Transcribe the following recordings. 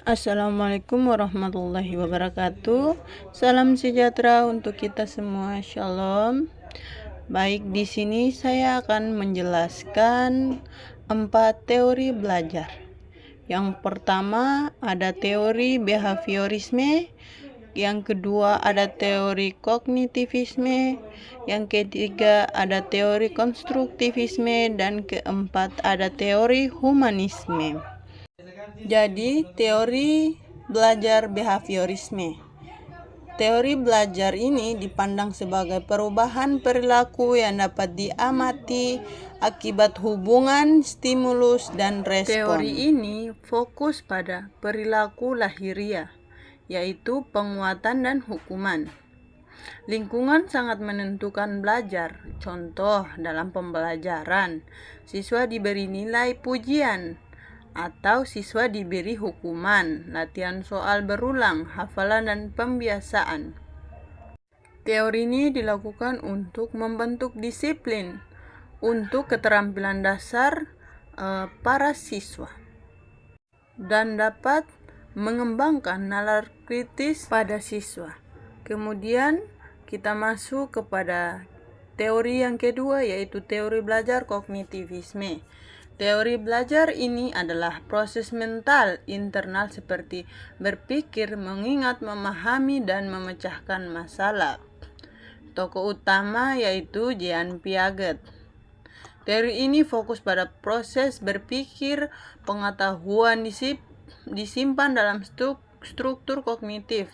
Assalamualaikum warahmatullahi wabarakatuh. Salam sejahtera untuk kita semua. Shalom. Baik, di sini saya akan menjelaskan 4 teori belajar. Yang pertama ada teori behaviorisme, yang kedua ada teori kognitivisme, yang ketiga ada teori konstruktivisme, dan keempat ada teori humanisme. Jadi, teori belajar behaviorisme. Teori belajar ini dipandang sebagai perubahan perilaku yang dapat diamati akibat hubungan stimulus dan respon. Teori ini fokus pada perilaku lahiriah, yaitu penguatan dan hukuman. Lingkungan sangat menentukan belajar. Contoh, dalam pembelajaran, siswa diberi nilai pujian, atau siswa diberi hukuman, latihan soal berulang, hafalan, dan pembiasaan. Teori ini dilakukan untuk membentuk disiplin untuk keterampilan dasar para siswa dan dapat mengembangkan nalar kritis pada siswa. Kemudian kita masuk kepada teori yang kedua, yaitu teori belajar kognitivisme. Teori belajar ini adalah proses mental internal seperti berpikir, mengingat, memahami, dan memecahkan masalah. Tokoh utama yaitu Jean Piaget. Teori ini fokus pada proses berpikir, pengetahuan disimpan dalam struktur kognitif.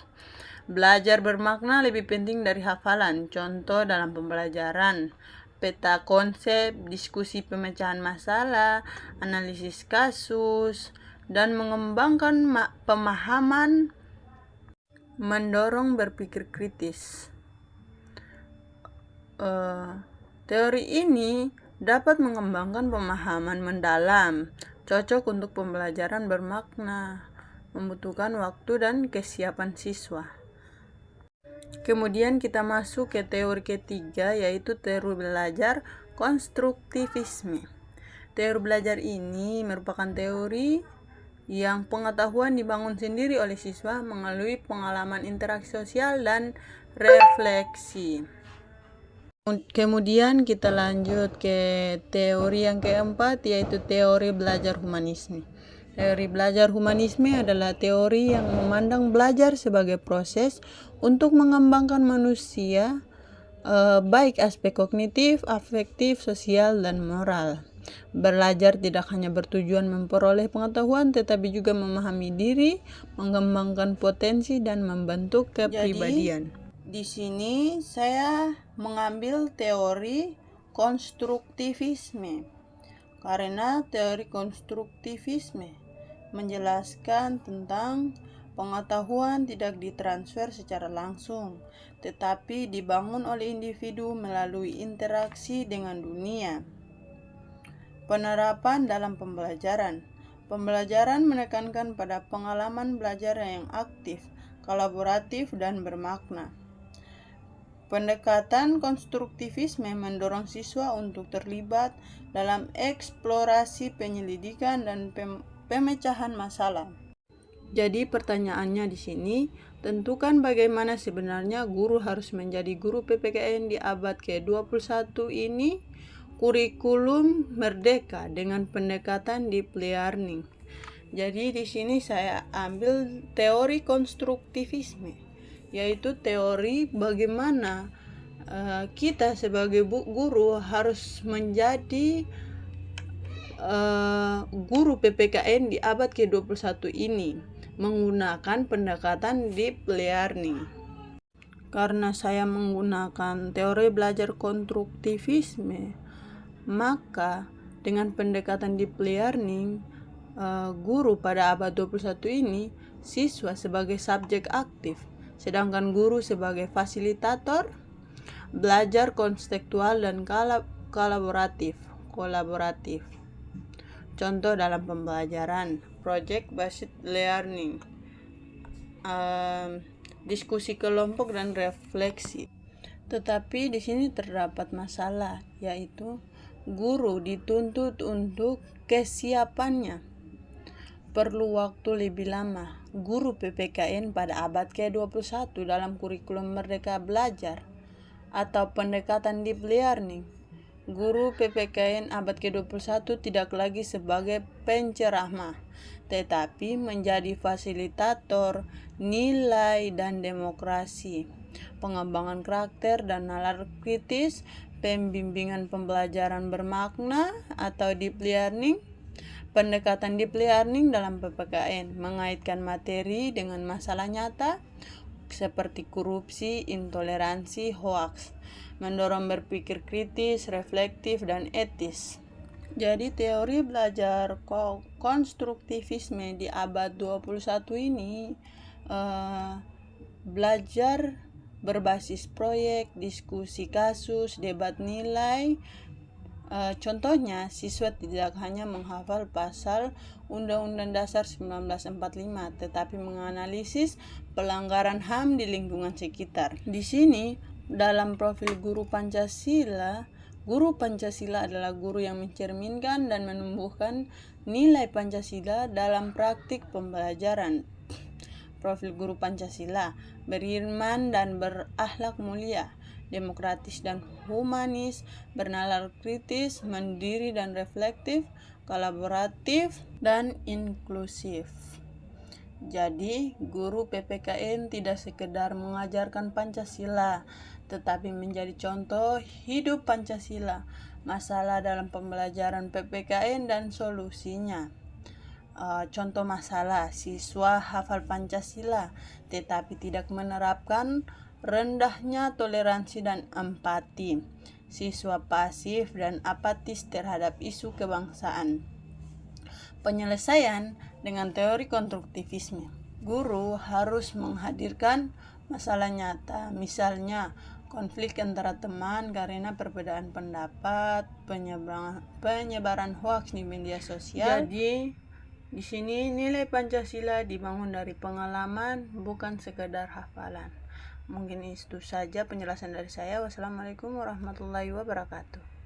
Belajar bermakna lebih penting dari hafalan. Contoh dalam pembelajaran: peta konsep, diskusi pemecahan masalah, analisis kasus, dan mengembangkan pemahaman, mendorong berpikir kritis. Teori ini dapat mengembangkan pemahaman mendalam, cocok untuk pembelajaran bermakna, membutuhkan waktu dan kesiapan siswa. Kemudian kita masuk ke teori ketiga, yaitu teori belajar konstruktivisme. Teori belajar ini merupakan teori yang pengetahuan dibangun sendiri oleh siswa melalui pengalaman interaksi sosial dan refleksi. Kemudian kita lanjut ke teori yang keempat, yaitu teori belajar humanisme. Teori belajar humanisme adalah teori yang memandang belajar sebagai proses untuk mengembangkan manusia, baik aspek kognitif, afektif, sosial, dan moral. Belajar tidak hanya bertujuan memperoleh pengetahuan, tetapi juga memahami diri, mengembangkan potensi, dan membentuk kepribadian. Di sini saya mengambil teori konstruktivisme, karena teori konstruktivisme menjelaskan tentang pengetahuan tidak ditransfer secara langsung, tetapi dibangun oleh individu melalui interaksi dengan dunia. Penerapan dalam pembelajaran. Pembelajaran menekankan pada pengalaman belajar yang aktif, kolaboratif, dan bermakna. Pendekatan konstruktivisme mendorong siswa untuk terlibat dalam eksplorasi, penyelidikan, dan pemecahan masalah. Jadi pertanyaannya di sini, tentukan bagaimana sebenarnya guru harus menjadi guru PPKN di abad ke-21 ini. Kurikulum merdeka dengan pendekatan deep learning. Jadi di sini saya ambil teori konstruktivisme, yaitu teori bagaimana kita sebagai guru harus menjadi guru PPKN di abad ke-21 ini menggunakan pendekatan deep learning. Karena saya menggunakan teori belajar konstruktivisme, maka dengan pendekatan deep learning, guru pada abad 21 ini, siswa sebagai subjek aktif, sedangkan guru sebagai fasilitator, belajar konseptual dan kolaboratif. Contoh dalam pembelajaran, project based learning, diskusi kelompok dan refleksi. Tetapi di sini terdapat masalah, yaitu guru dituntut untuk kesiapannya. perlu waktu lebih lama. Guru PPKN pada abad ke-21 dalam kurikulum Merdeka Belajar atau pendekatan deep learning. Guru PPKN abad ke-21 tidak lagi sebagai penceramah, tetapi menjadi fasilitator nilai dan demokrasi, pengembangan karakter dan nalar kritis, pembimbingan pembelajaran bermakna atau deep learning. Pendekatan deep learning dalam PPKN mengaitkan materi dengan masalah nyata seperti korupsi, intoleransi, hoaks, mendorong berpikir kritis, reflektif, dan etis. Jadi teori belajar konstruktivisme di abad 21 ini belajar berbasis proyek, diskusi kasus, debat nilai. Contohnya, siswa tidak hanya menghafal pasal Undang-Undang Dasar 1945, tetapi menganalisis pelanggaran HAM di lingkungan sekitar. Di sini, dalam profil guru Pancasila adalah guru yang mencerminkan dan menumbuhkan nilai Pancasila dalam praktik pembelajaran. Profil guru Pancasila beriman dan berakhlak mulia, demokratis dan humanis, bernalar kritis, mandiri dan reflektif, kolaboratif, dan inklusif. Jadi, guru PPKN tidak sekedar mengajarkan Pancasila, tetapi menjadi contoh hidup Pancasila, masalah dalam pembelajaran PPKN dan solusinya. Contoh masalah, siswa hafal Pancasila tetapi tidak menerapkan, rendahnya toleransi dan empati, siswa pasif dan apatis terhadap isu kebangsaan. Penyelesaian dengan teori konstruktivisme. Guru harus menghadirkan masalah nyata, misalnya konflik antara teman karena perbedaan pendapat, penyebaran hoaks di media sosial. Jadi, di sini nilai Pancasila dibangun dari pengalaman, bukan sekedar hafalan. Mungkin itu saja penjelasan dari saya. Wassalamualaikum warahmatullahi wabarakatuh.